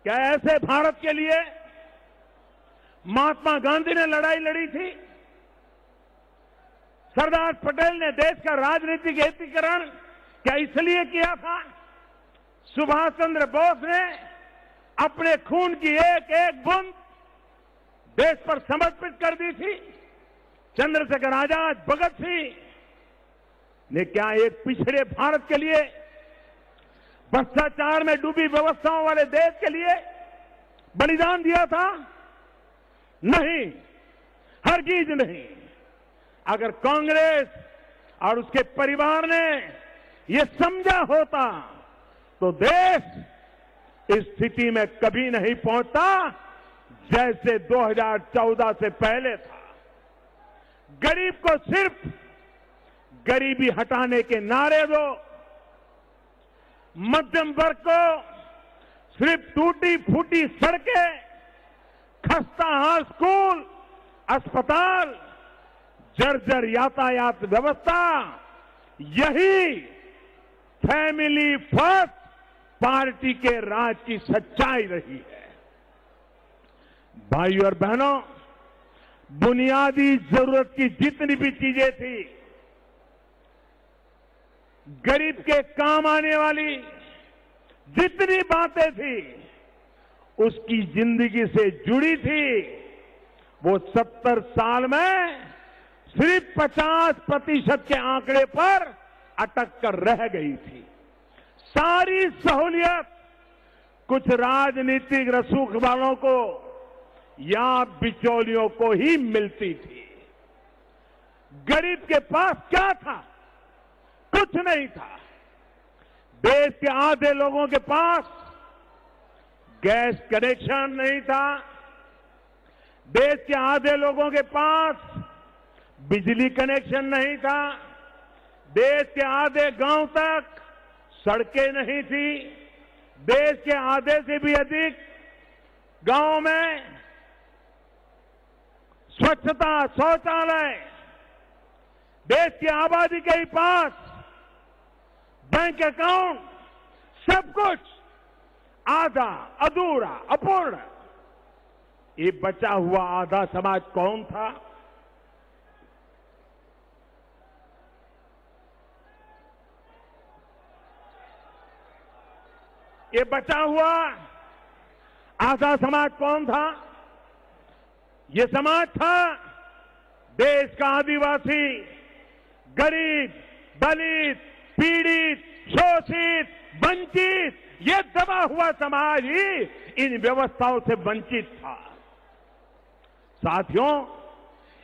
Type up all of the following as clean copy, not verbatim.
क्या ऐसे भारत के लिए महात्मा गांधी ने लड़ाई लड़ी थी? सरदार पटेल ने देश का राजनीतिक एकीकरण क्या इसलिए किया था? सुभाष चंद्र बोस ने अपने खून की एक एक बूंद देश पर समर्पित कर दी थी। चंद्रशेखर आजाद, भगत सिंह ने क्या एक पिछड़े भारत के लिए, भ्रष्टाचार में डूबी व्यवस्थाओं वाले देश के लिए बलिदान दिया था? नहीं, हरगिज नहीं। अगर कांग्रेस और उसके परिवार ने ये समझा होता तो देश इस स्थिति में कभी नहीं पहुंचता जैसे 2014 से पहले था। गरीब को सिर्फ गरीबी हटाने के नारे दो, मध्यम वर्ग को सिर्फ टूटी फूटी सड़कें, खस्ता हाल स्कूल, अस्पताल, जर्जर यातायात व्यवस्था, यही फैमिली फर्स्ट पार्टी के राज की सच्चाई रही है। भाइयों और बहनों, बुनियादी जरूरत की जितनी भी चीजें थी, गरीब के काम आने वाली जितनी बातें थी, उसकी जिंदगी से जुड़ी थी, वो 70 साल में सिर्फ 50% के आंकड़े पर अटक कर रह गई थी। सारी सहूलियत कुछ राजनीतिक रसूख वालों को या बिचौलियों को ही मिलती थी। गरीब के पास क्या था? कुछ नहीं था। देश के आधे लोगों के पास गैस कनेक्शन नहीं था। देश के आधे लोगों के पास बिजली कनेक्शन नहीं था। देश के आधे गांव तक सड़कें नहीं थी। देश के आधे से भी अधिक गांव में स्वच्छता, शौचालय, देश की आबादी के ही पास बैंक अकाउंट, सब कुछ आधा, अधूरा, अपूर्ण। ये बचा हुआ आधा समाज कौन था? ये बचा हुआ आधा समाज कौन था? ये समाज था देश का आदिवासी, गरीब, दलित, पीड़ित, शोषित, वंचित। ये दबा हुआ समाज ही इन व्यवस्थाओं से वंचित था। साथियों,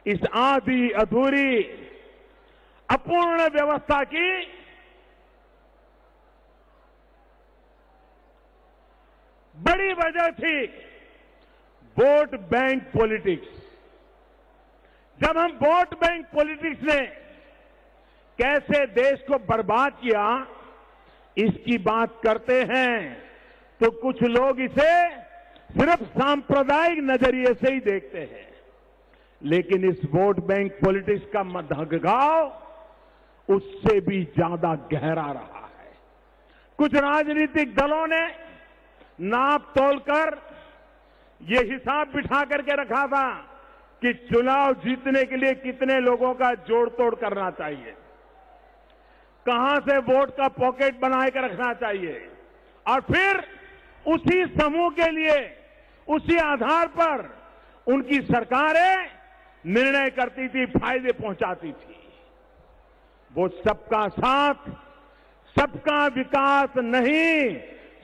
इस आधी अधूरी अपूर्ण व्यवस्था की बड़ी वजह थी वोट बैंक पॉलिटिक्स। जब हम वोट बैंक पॉलिटिक्स ने कैसे देश को बर्बाद किया, इसकी बात करते हैं तो कुछ लोग इसे सिर्फ सांप्रदायिक नजरिए से ही देखते हैं। लेकिन इस वोट बैंक पॉलिटिक्स का मध्यगांव उससे भी ज्यादा गहरा रहा है। कुछ राजनीतिक दलों ने नाप तोलकर ये हिसाब बिठा करके रखा था कि चुनाव जीतने के लिए कितने लोगों का जोड़ तोड़ करना चाहिए, कहां से वोट का पॉकेट बनाकर रखना चाहिए, और फिर उसी समूह के लिए उसी आधार पर उनकी सरकारें निर्णय करती थी, फायदे पहुंचाती थी। वो सबका साथ, सबका विकास नहीं,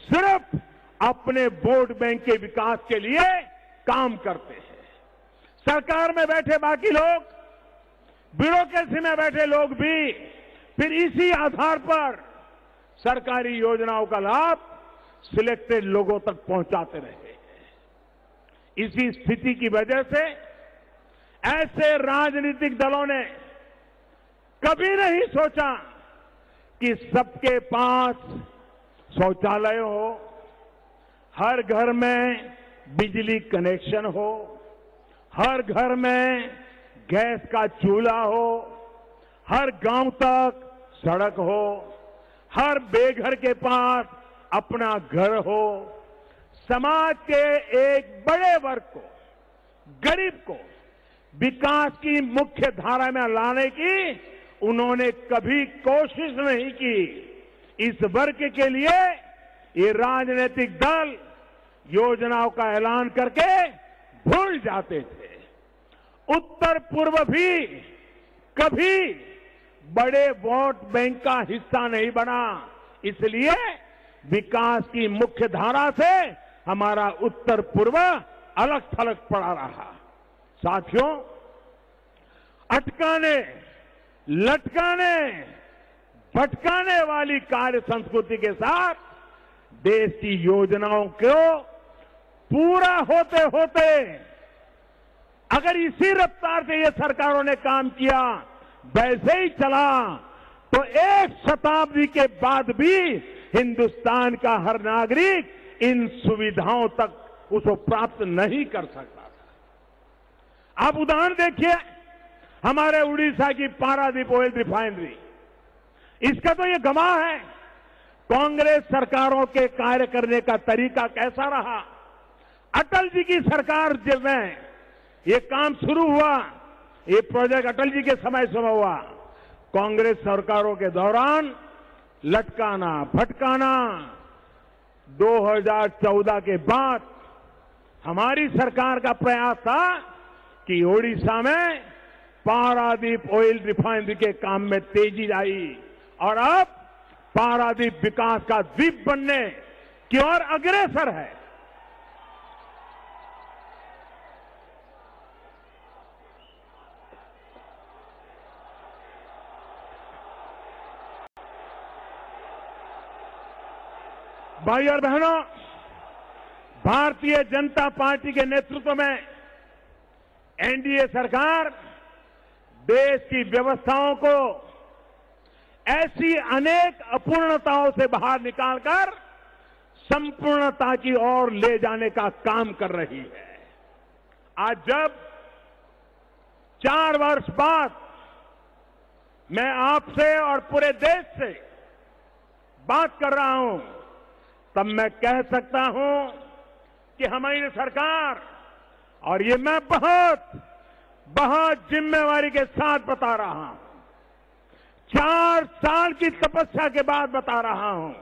सिर्फ अपने वोट बैंक के विकास के लिए काम करते हैं। सरकार में बैठे बाकी लोग, ब्यूरोक्रेसी में बैठे लोग भी फिर इसी आधार पर सरकारी योजनाओं का लाभ सिलेक्टेड लोगों तक पहुंचाते रहे। इसी स्थिति की वजह से ऐसे राजनीतिक दलों ने कभी नहीं सोचा कि सबके पास शौचालय हो, हर घर में बिजली कनेक्शन हो, हर घर में गैस का चूल्हा हो, हर गांव तक सड़क हो, हर बेघर के पास अपना घर हो, समाज के एक बड़े वर्ग को, गरीब को विकास की मुख्य धारा में लाने की उन्होंने कभी कोशिश नहीं की। इस वर्ग के लिए ये राजनीतिक दल योजनाओं का ऐलान करके भूल जाते थे। उत्तर पूर्व भी कभी बड़े वोट बैंक का हिस्सा नहीं बना, इसलिए विकास की मुख्य धारा से हमारा उत्तर पूर्व अलग थलग पड़ा रहा। साथियों, अटकाने, लटकाने, भटकाने वाली कार्य संस्कृति के साथ देश की योजनाओं को पूरा होते होते अगर इसी रफ्तार से ये सरकारों ने काम किया, वैसे ही चला, तो एक शताब्दी के बाद भी हिंदुस्तान का हर नागरिक इन सुविधाओं तक उसको प्राप्त नहीं कर सकता था। आप उदाहरण देखिए, हमारे उड़ीसा की पारादीप ऑयल रिफाइनरी, इसका तो ये गवाह है कांग्रेस सरकारों के कार्य करने का तरीका कैसा रहा। अटल जी की सरकार जब में ये काम शुरू हुआ, ये प्रोजेक्ट अटल जी के समय शुरू हुआ, कांग्रेस सरकारों के दौरान लटकाना, भटकाना। 2014 के बाद हमारी सरकार का प्रयास था कि ओडिशा में पारादीप ऑयल रिफाइनरी के काम में तेजी आई और अब पारादीप विकास का द्वीप बनने की ओर अग्रसर है। भाई और बहनों, भारतीय जनता पार्टी के नेतृत्व में एनडीए सरकार देश की व्यवस्थाओं को ऐसी अनेक अपूर्णताओं से बाहर निकालकर संपूर्णता की ओर ले जाने का काम कर रही है। आज जब 4 वर्ष बाद मैं आपसे और पूरे देश से बात कर रहा हूं, तब मैं कह सकता हूं कि हमारी सरकार, और ये मैं बहुत जिम्मेवारी के साथ बता रहा हूं, 4 साल की तपस्या के बाद बता रहा हूं,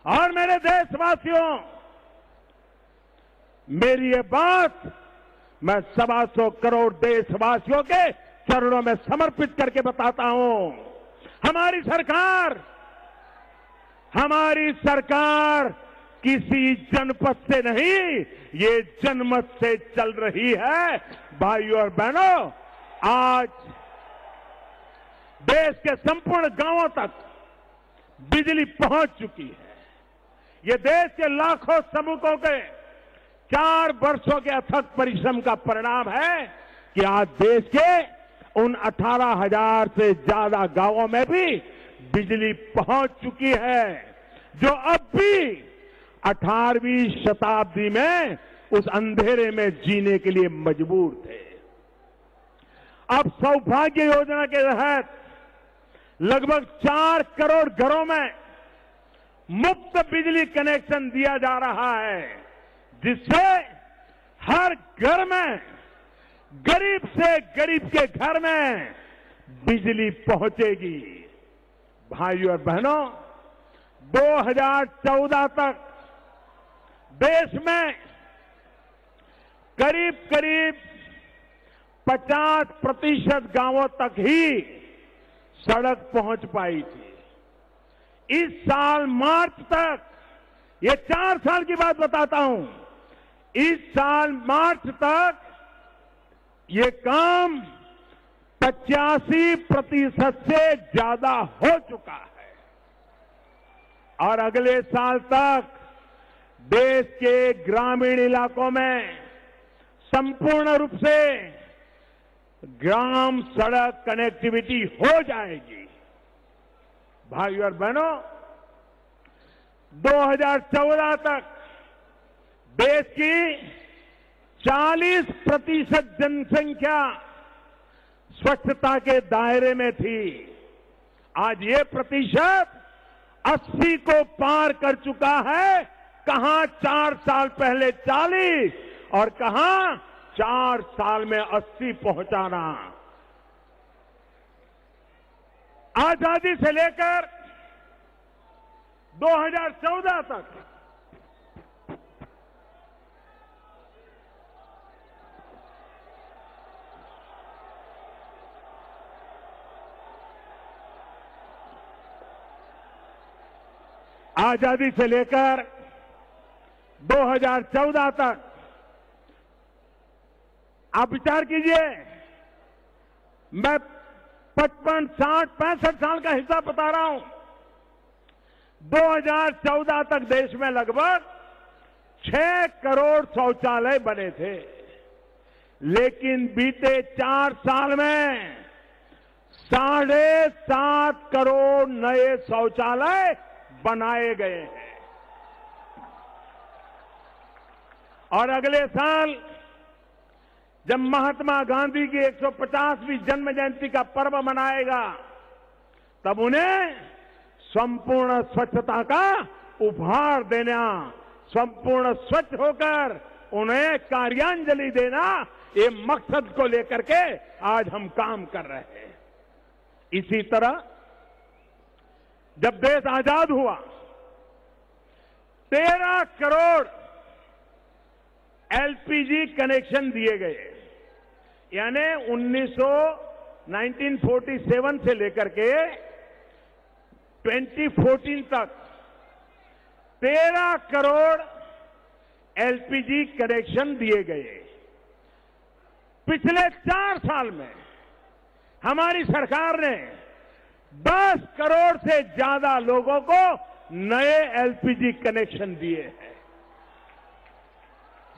और मेरे देशवासियों, मेरी ये बात मैं 125 करोड़ देशवासियों के चरणों में समर्पित करके बताता हूं। हमारी सरकार किसी जनपद से नहीं, ये जनमत से चल रही है। भाइयों और बहनों, आज देश के संपूर्ण गांवों तक बिजली पहुंच चुकी है। ये देश के लाखों श्रमिकों के 4 वर्षों के अथक परिश्रम का परिणाम है कि आज देश के उन 18,000 से ज्यादा गांवों में भी बिजली पहुंच चुकी है, जो अब भी 18वीं शताब्दी में उस अंधेरे में जीने के लिए मजबूर थे। अब सौभाग्य योजना के तहत लगभग 4 करोड़ घरों में मुफ्त बिजली कनेक्शन दिया जा रहा है, जिससे हर घर में, गरीब से गरीब के घर में बिजली पहुंचेगी। भाइयों और बहनों, 2014 तक देश में करीब 50% गांवों तक ही सड़क पहुंच पाई थी। इस साल मार्च तक, ये 4 साल की बात बताता हूं, इस साल मार्च तक ये काम 85% से ज्यादा हो चुका है और अगले साल तक देश के ग्रामीण इलाकों में संपूर्ण रूप से ग्राम सड़क कनेक्टिविटी हो जाएगी। भाइयों और बहनों, 2014 तक देश की 40% जनसंख्या स्वच्छता के दायरे में थी। आज ये प्रतिशत 80 को पार कर चुका है कहां 4 साल पहले 40 और कहां 4 साल में 80 पहुंचाना। आजादी से लेकर 2014 तक आजादी से लेकर 2014 तक आप विचार कीजिए, मैं 55, 60, 65 साल का हिसाब बता रहा हूं। 2014 तक देश में लगभग 6 करोड़ शौचालय बने थे, लेकिन बीते 4 साल में 7.5 करोड़ नए शौचालय बनाए गए हैं। और अगले साल जब महात्मा गांधी की 150वीं जन्म जयंती का पर्व मनाएगा, तब उन्हें संपूर्ण स्वच्छता का उपहार देना, संपूर्ण स्वच्छ होकर उन्हें कार्यांजलि देना, ये मकसद को लेकर के आज हम काम कर रहे हैं। इसी तरह जब देश आजाद हुआ, 13 करोड़ एलपीजी कनेक्शन दिए गए, यानी 1947 से लेकर के 2014 तक 13 करोड़ एलपीजी कनेक्शन दिए गए। पिछले 4 साल में हमारी सरकार ने 10 करोड़ से ज्यादा लोगों को नए एलपीजी कनेक्शन दिए हैं।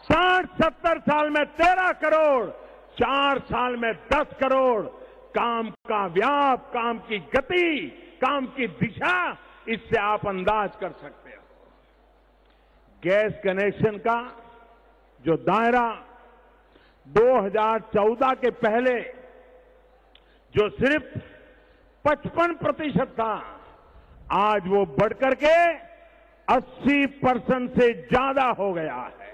60-70 साल में 13 करोड़, 4 साल में 10 करोड़। काम का व्याप, काम की गति, काम की दिशा, इससे आप अंदाज कर सकते हो। गैस कनेक्शन का जो दायरा 2014 के पहले जो सिर्फ 55% था, आज वो बढ़कर के 80% से ज्यादा हो गया है।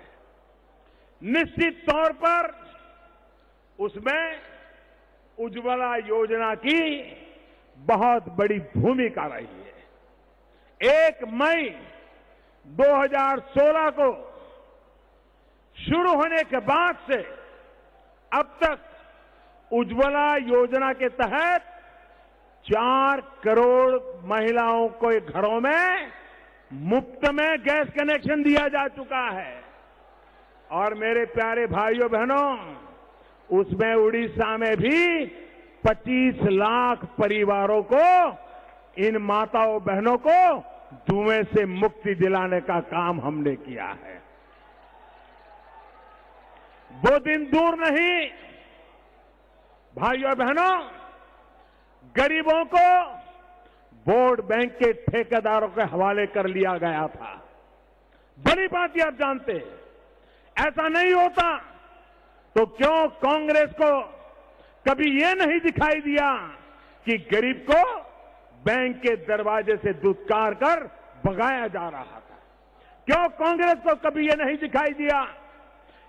निश्चित तौर पर उसमें उज्ज्वला योजना की बहुत बड़ी भूमिका रही है। 1 मई 2016 को शुरू होने के बाद से अब तक उज्ज्वला योजना के तहत 4 करोड़ महिलाओं को घरों में मुफ्त में गैस कनेक्शन दिया जा चुका है। और मेरे प्यारे भाइयों बहनों, उसमें उड़ीसा में भी 25 लाख परिवारों को, इन माताओं बहनों को धुएं से मुक्ति दिलाने का काम हमने किया है। वो दिन दूर नहीं भाइयों बहनों, गरीबों को वोट बैंक के ठेकेदारों के हवाले कर लिया गया था। बड़ी बात ये आप जानते हैं, ऐसा नहीं होता तो क्यों कांग्रेस को कभी ये नहीं दिखाई दिया कि गरीब को बैंक के दरवाजे से दुत्कार कर भगाया जा रहा था? क्यों कांग्रेस को कभी ये नहीं दिखाई दिया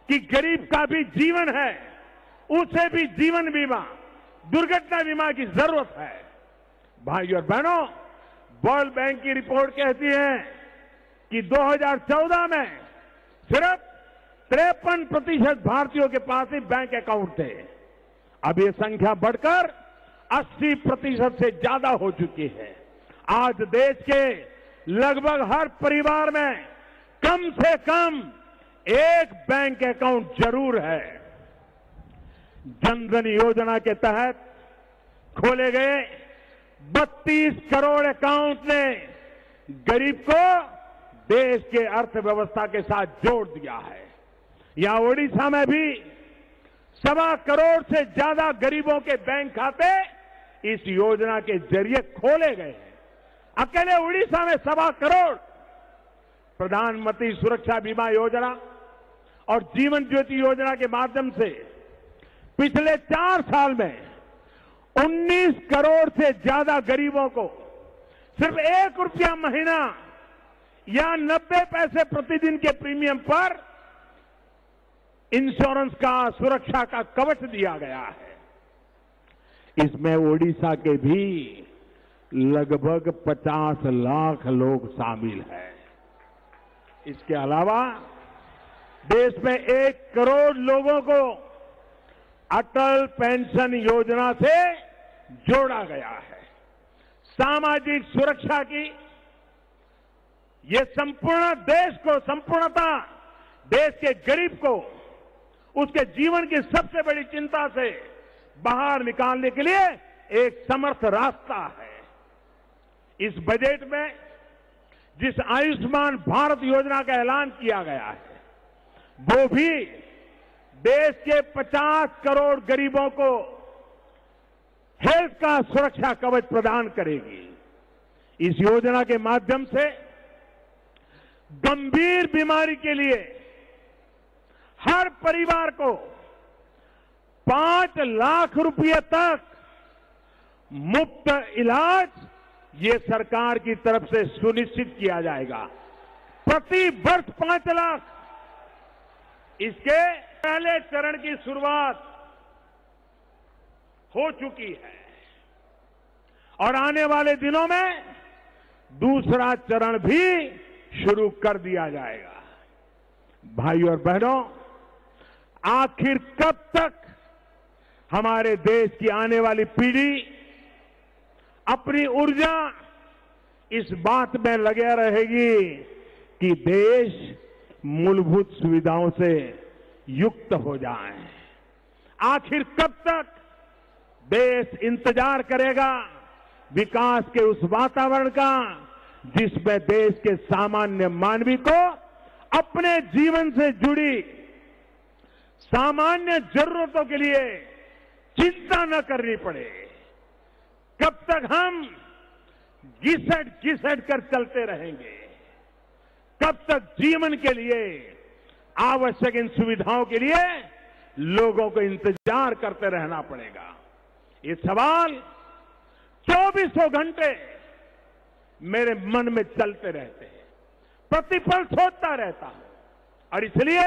कि गरीब का भी जीवन है, उसे भी जीवन बीमा, दुर्घटना बीमा की जरूरत है? भाइयों और बहनों, वर्ल्ड बैंक की रिपोर्ट कहती है कि 2014 में सिर्फ 53% भारतीयों के पास ही बैंक अकाउंट थे। अब ये संख्या बढ़कर 80% से ज्यादा हो चुकी है। आज देश के लगभग हर परिवार में कम से कम एक बैंक अकाउंट जरूर है। जनधन योजना के तहत खोले गए 32 करोड़ अकाउंट ने गरीब को देश के अर्थव्यवस्था के साथ जोड़ दिया है। यहां ओडिशा में भी 1.25 करोड़ से ज्यादा गरीबों के बैंक खाते इस योजना के जरिए खोले गए हैं। अकेले उड़ीसा में 1.25 करोड़ प्रधानमंत्री सुरक्षा बीमा योजना और जीवन ज्योति योजना के माध्यम से पिछले 4 साल में 19 करोड़ से ज्यादा गरीबों को सिर्फ 1 रुपया महीना या 90 पैसे प्रतिदिन के प्रीमियम पर इंश्योरेंस का, सुरक्षा का कवच दिया गया है। इसमें ओडिशा के भी लगभग 50 लाख लोग शामिल हैं। इसके अलावा देश में 1 करोड़ लोगों को अटल पेंशन योजना से जोड़ा गया है। सामाजिक सुरक्षा की ये संपूर्ण देश को, संपूर्णता देश के गरीब को उसके जीवन की सबसे बड़ी चिंता से बाहर निकालने के लिए एक समर्थ रास्ता है। इस बजट में जिस आयुष्मान भारत योजना का ऐलान किया गया है, वो भी देश के 50 करोड़ गरीबों को हेल्थ का सुरक्षा कवच प्रदान करेगी। इस योजना के माध्यम से गंभीर बीमारी के लिए हर परिवार को 5 लाख रुपए तक मुफ्त इलाज ये सरकार की तरफ से सुनिश्चित किया जाएगा। प्रति वर्ष 5 लाख। इसके पहले चरण की शुरुआत हो चुकी है और आने वाले दिनों में दूसरा चरण भी शुरू कर दिया जाएगा। भाइयों और बहनों, आखिर कब तक हमारे देश की आने वाली पीढ़ी अपनी ऊर्जा इस बात में लगे रहेगी कि देश मूलभूत सुविधाओं से युक्त हो जाए? आखिर कब तक देश इंतजार करेगा विकास के उस वातावरण का जिसमें देश के सामान्य मानवी को अपने जीवन से जुड़ी सामान्य जरूरतों के लिए चिंता न करनी पड़े? कब तक हम घिसट घिसट कर चलते रहेंगे? कब तक जीवन के लिए आवश्यक इन सुविधाओं के लिए लोगों को इंतजार करते रहना पड़ेगा? ये सवाल 24 घंटे मेरे मन में चलते रहते हैं, प्रतिपल सोचता रहता हूं और इसलिए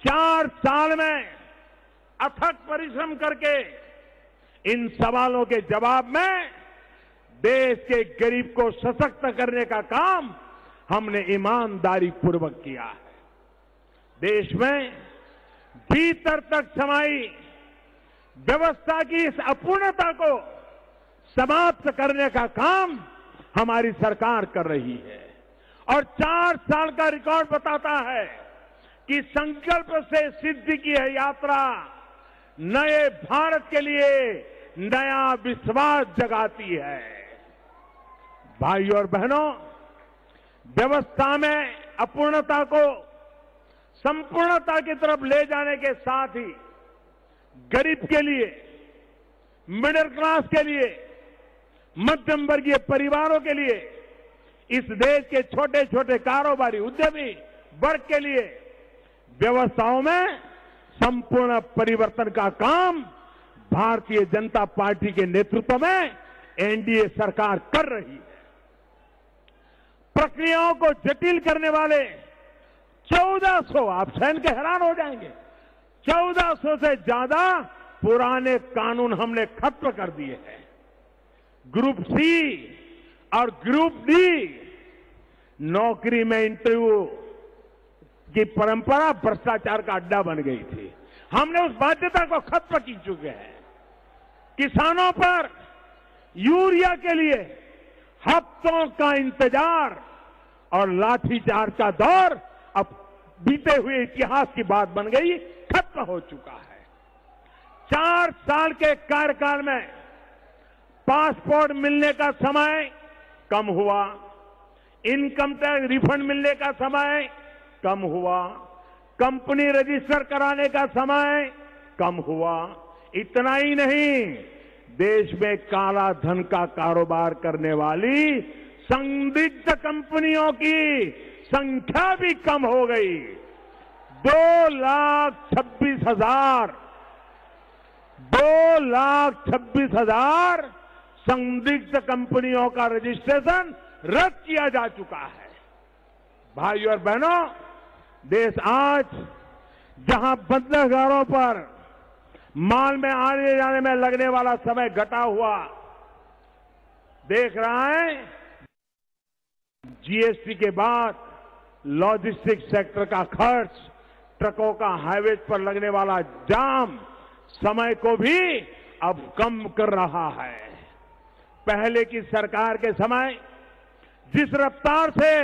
4 साल में अथक परिश्रम करके इन सवालों के जवाब में देश के गरीब को सशक्त करने का काम हमने ईमानदारी पूर्वक किया है। देश में भीतर तक समाई व्यवस्था की इस अपूर्णता को समाप्त करने का काम हमारी सरकार कर रही है और 4 साल का रिकॉर्ड बताता है कि संकल्प से सिद्धि की है यात्रा नए भारत के लिए नया विश्वास जगाती है। भाइयों और बहनों, व्यवस्था में अपूर्णता को संपूर्णता की तरफ ले जाने के साथ ही गरीब के लिए, मिडिल क्लास के लिए, मध्यम वर्गीय परिवारों के लिए, इस देश के छोटे छोटे कारोबारी उद्यमी वर्ग के लिए व्यवस्थाओं में संपूर्ण परिवर्तन का काम भारतीय जनता पार्टी के नेतृत्व में एनडीए सरकार कर रही है। प्रक्रियाओं को जटिल करने वाले 1400, आप सहन के हैरान हो जाएंगे, 1400 से ज्यादा पुराने कानून हमने खत्म कर दिए हैं। ग्रुप सी और ग्रुप डी नौकरी में इंटरव्यू की परंपरा भ्रष्टाचार का अड्डा बन गई थी। हमने उस बाध्यता को खत्म की चुके हैं। किसानों पर यूरिया के लिए हफ्तों का इंतजार और लाठीचार्ज का दौर अब बीते हुए इतिहास की बात बन गई, खत्म हो चुका है। 4 साल के कार्यकाल में पासपोर्ट मिलने का समय कम हुआ, इनकम टैक्स रिफंड मिलने का समय कम हुआ, कंपनी रजिस्टर कराने का समय कम हुआ। इतना ही नहीं, देश में काला धन का कारोबार करने वाली संदिग्ध कंपनियों की संख्या भी कम हो गई। 2,26,000 संदिग्ध कंपनियों का रजिस्ट्रेशन रद्द किया जा चुका है। भाइयों और बहनों, देश आज जहां बंदरगाहों पर माल में आने जाने में लगने वाला समय घटा हुआ देख रहा है, जीएसटी के बाद लॉजिस्टिक सेक्टर का खर्च, ट्रकों का हाईवे पर लगने वाला जाम समय को भी अब कम कर रहा है। पहले की सरकार के समय जिस रफ्तार से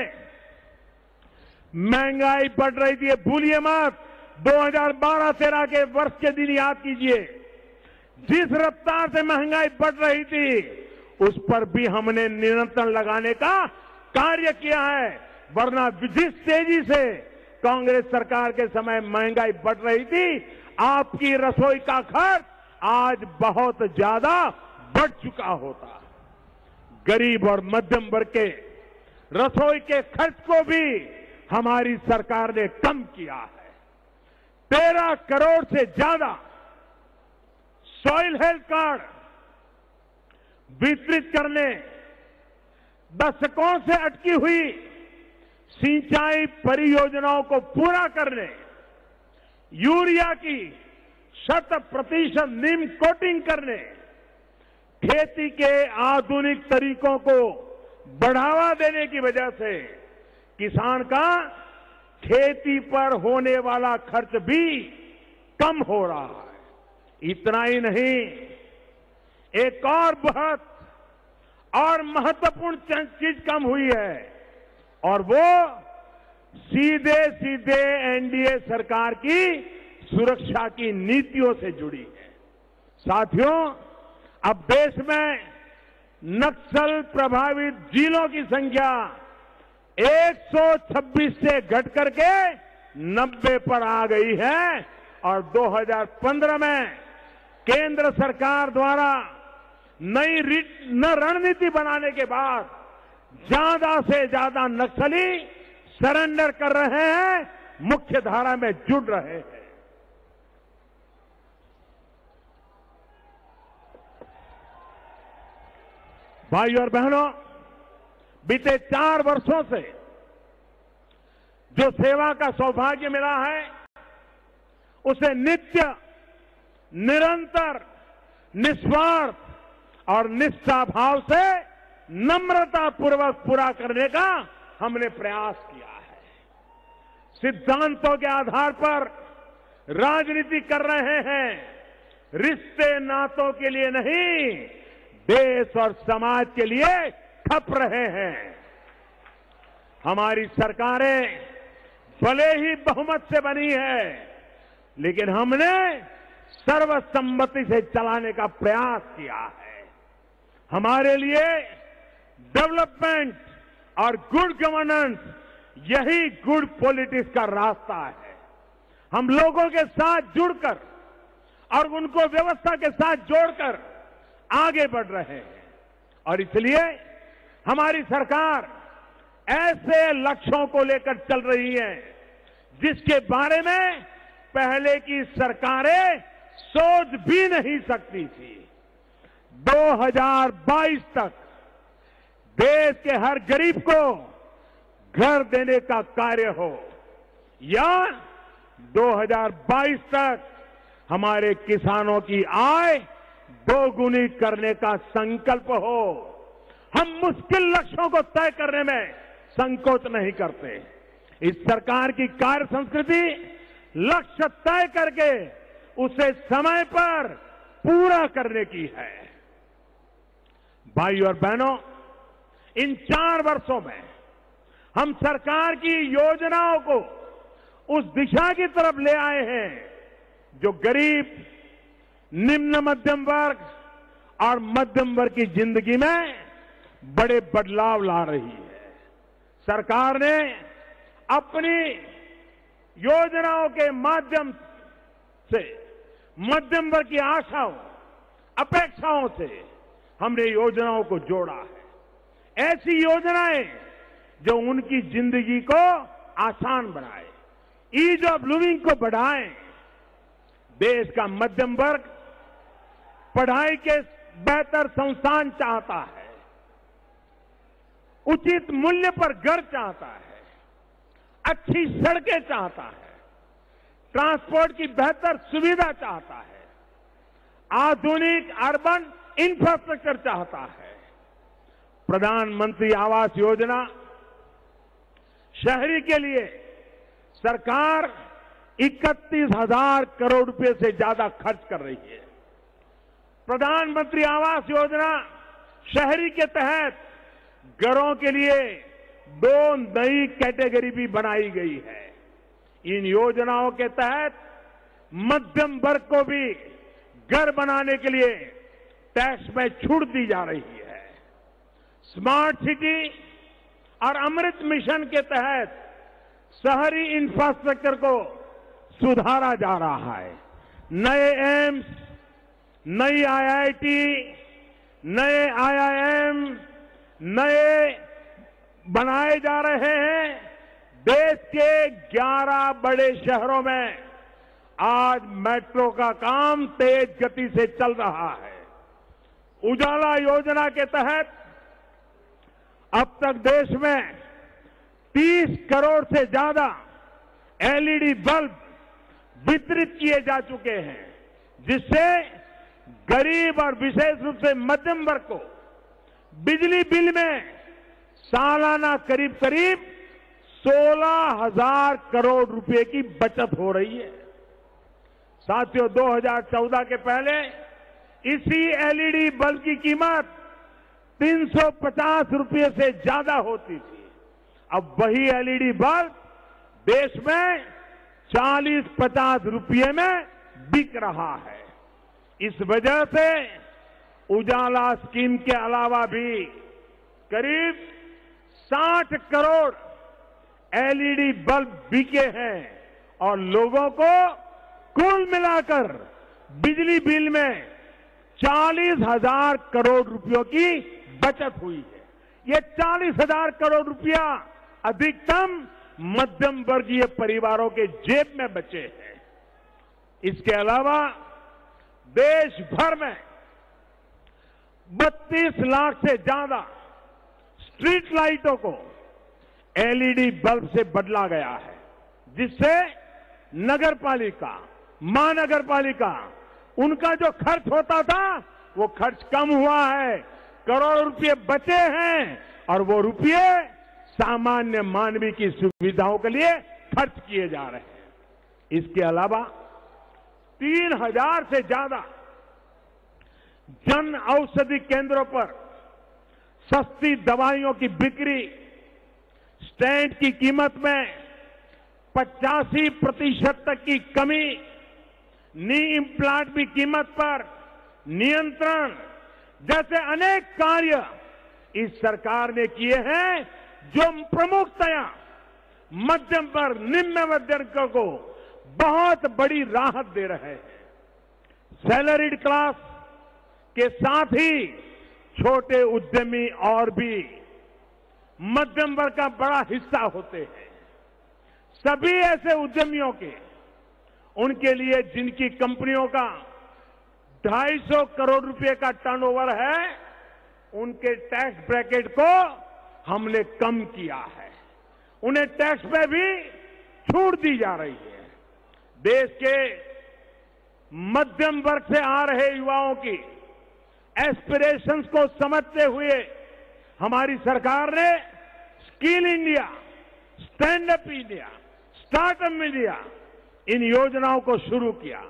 महंगाई बढ़ रही थी, भूलिए मत, 2012-13 के वर्ष के दिन याद कीजिए, जिस रफ्तार से महंगाई बढ़ रही थी उस पर भी हमने नियंत्रण लगाने का कार्य किया है। वरना जिस तेजी से कांग्रेस सरकार के समय महंगाई बढ़ रही थी, आपकी रसोई का खर्च आज बहुत ज्यादा बढ़ चुका होता। गरीब और मध्यम वर्ग के रसोई के खर्च को भी हमारी सरकार ने कम किया है। 13 करोड़ से ज्यादा सॉइल हेल्थ कार्ड वितरित करने, दशकों से अटकी हुई सिंचाई परियोजनाओं को पूरा करने, यूरिया की 100% नीम कोटिंग करने, खेती के आधुनिक तरीकों को बढ़ावा देने की वजह से किसान का खेती पर होने वाला खर्च भी कम हो रहा है। इतना ही नहीं, एक और बहुत और महत्वपूर्ण चीज कम हुई है और वो सीधे सीधे एनडीए सरकार की सुरक्षा की नीतियों से जुड़ी है। साथियों, अब देश में नक्सल प्रभावित जिलों की संख्या 126 से घट करके 90 पर आ गई है और 2015 में केंद्र सरकार द्वारा नई रणनीति बनाने के बाद ज्यादा से ज्यादा नक्सली सरेंडर कर रहे हैं, मुख्य धारा में जुड़ रहे हैं। भाइयों और बहनों, बीते 4 वर्षों से जो सेवा का सौभाग्य मिला है, उसे नित्य, निरंतर, निस्वार्थ और निष्ठा भाव से नम्रता पूर्वक पूरा करने का हमने प्रयास किया है। सिद्धांतों के आधार पर राजनीति कर रहे हैं, रिश्ते नातों के लिए नहीं, देश और समाज के लिए खप रहे हैं। हमारी सरकारें भले ही बहुमत से बनी है, लेकिन हमने सर्वसम्मति से चलाने का प्रयास किया है। हमारे लिए डेवलपमेंट और गुड गवर्नेंस, यही गुड पॉलिटिक्स का रास्ता है। हम लोगों के साथ जुड़कर और उनको व्यवस्था के साथ जोड़कर आगे बढ़ रहे हैं और इसलिए हमारी सरकार ऐसे लक्ष्यों को लेकर चल रही है जिसके बारे में पहले की सरकारें सोच भी नहीं सकती थी। 2022 तक देश के हर गरीब को घर देने का कार्य हो या 2022 तक हमारे किसानों की आय दोगुनी करने का संकल्प हो, हम मुश्किल लक्ष्यों को तय करने में संकोच नहीं करते। इस सरकार की कार्य संस्कृति लक्ष्य तय करके उसे समय पर पूरा करने की है। भाइयों और बहनों, इन 4 वर्षों में हम सरकार की योजनाओं को उस दिशा की तरफ ले आए हैं जो गरीब, निम्न मध्यम वर्ग और मध्यम वर्ग की जिंदगी में बड़े बदलाव ला रही है। सरकार ने अपनी योजनाओं के माध्यम से मध्यम वर्ग की आशाओं, अपेक्षाओं से हमने योजनाओं को जोड़ा है। ऐसी योजनाएं जो उनकी जिंदगी को आसान बनाए, ईज ऑफ लिविंग को बढ़ाएं। देश का मध्यम वर्ग पढ़ाई के बेहतर संस्थान चाहता है, उचित मूल्य पर घर चाहता है, अच्छी सड़कें चाहता है, ट्रांसपोर्ट की बेहतर सुविधा चाहता है, आधुनिक अर्बन इंफ्रास्ट्रक्चर चाहता है। प्रधानमंत्री आवास योजना शहरी के लिए सरकार 31,000 करोड़ रुपए से ज्यादा खर्च कर रही है। प्रधानमंत्री आवास योजना शहरी के तहत घरों के लिए 2 नई कैटेगरी भी बनाई गई है। इन योजनाओं के तहत मध्यम वर्ग को भी घर बनाने के लिए टैक्स में छूट दी जा रही है। स्मार्ट सिटी और अमृत मिशन के तहत शहरी इंफ्रास्ट्रक्चर को सुधारा जा रहा है। नए एम्स, नई आईआईटी, नए आईआईएम, नए बनाए जा रहे हैं। देश के 11 बड़े शहरों में आज मेट्रो का काम तेज गति से चल रहा है। उजाला योजना के तहत अब तक देश में 30 करोड़ से ज्यादा एलईडी बल्ब वितरित किए जा चुके हैं, जिससे गरीब और विशेष रूप से मध्यम वर्ग को बिजली बिल में सालाना करीब करीब 16,000 करोड़ रुपए की बचत हो रही है। साथियों, 2014 के पहले इसी एलईडी बल्ब की कीमत 350 रुपये से ज्यादा होती थी। अब वही एलईडी बल्ब देश में 40-50 रुपये में बिक रहा है। इस वजह से उजाला स्कीम के अलावा भी करीब 60 करोड़ एलईडी बल्ब बिके हैं और लोगों को कुल मिलाकर बिजली बिल में 40,000 करोड़ रुपयों की बचत हुई है। ये 40,000 करोड़ रुपया अधिकतम मध्यम वर्गीय परिवारों के जेब में बचे हैं। इसके अलावा देश भर में 32 लाख से ज्यादा स्ट्रीट लाइटों को एलईडी बल्ब से बदला गया है, जिससे नगर पालिका, महानगर पालिका, उनका जो खर्च होता था वो खर्च कम हुआ है, करोड़ रुपए बचे हैं और वो रुपए सामान्य मानवीय की सुविधाओं के लिए खर्च किए जा रहे हैं। इसके अलावा 3,000 से ज्यादा जन औषधि केंद्रों पर सस्ती दवाइयों की बिक्री, स्टैंड की कीमत में 85% तक की कमी, नी इम्प्लांट की कीमत पर नियंत्रण जैसे अनेक कार्य इस सरकार ने किए हैं, जो प्रमुखतया मध्यम वर्ग, निम्न मध्यम वर्ग को बहुत बड़ी राहत दे रहे हैं। सैलरीड क्लास के साथ ही छोटे उद्यमी और भी मध्यम वर्ग का बड़ा हिस्सा होते हैं। सभी ऐसे उद्यमियों के, उनके लिए जिनकी कंपनियों का 250 करोड़ रुपए का टर्नओवर है, उनके टैक्स ब्रैकेट को हमने कम किया है। उन्हें टैक्स में भी छूट दी जा रही है। देश के मध्यम वर्ग से आ रहे युवाओं की एस्पिरेशंस को समझते हुए हमारी सरकार ने skill India, stand up India, startup India, इन योजनाओं को शुरू किया।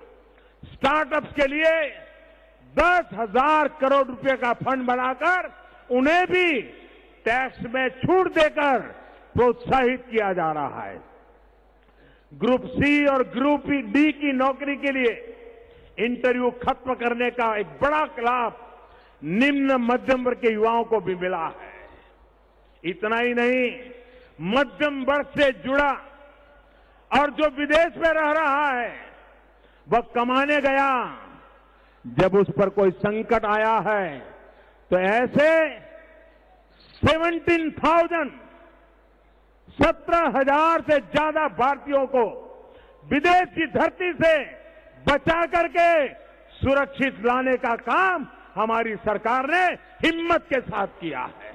स्टार्टअप्स के लिए 10,000 करोड़ रुपए का फंड बनाकर उन्हें भी टैक्स में छूट देकर प्रोत्साहित किया जा रहा है। ग्रुप सी और ग्रुप डी की नौकरी के लिए इंटरव्यू खत्म करने का एक बड़ा लाभ निम्न मध्यम वर्ग के युवाओं को भी मिला है। इतना ही नहीं, मध्यम वर्ग से जुड़ा और जो विदेश में रह रहा है, वह कमाने गया, जब उस पर कोई संकट आया है तो ऐसे 17,000 से ज्यादा भारतीयों को विदेश की धरती से बचा करके सुरक्षित लाने का काम हमारी सरकार ने हिम्मत के साथ किया है।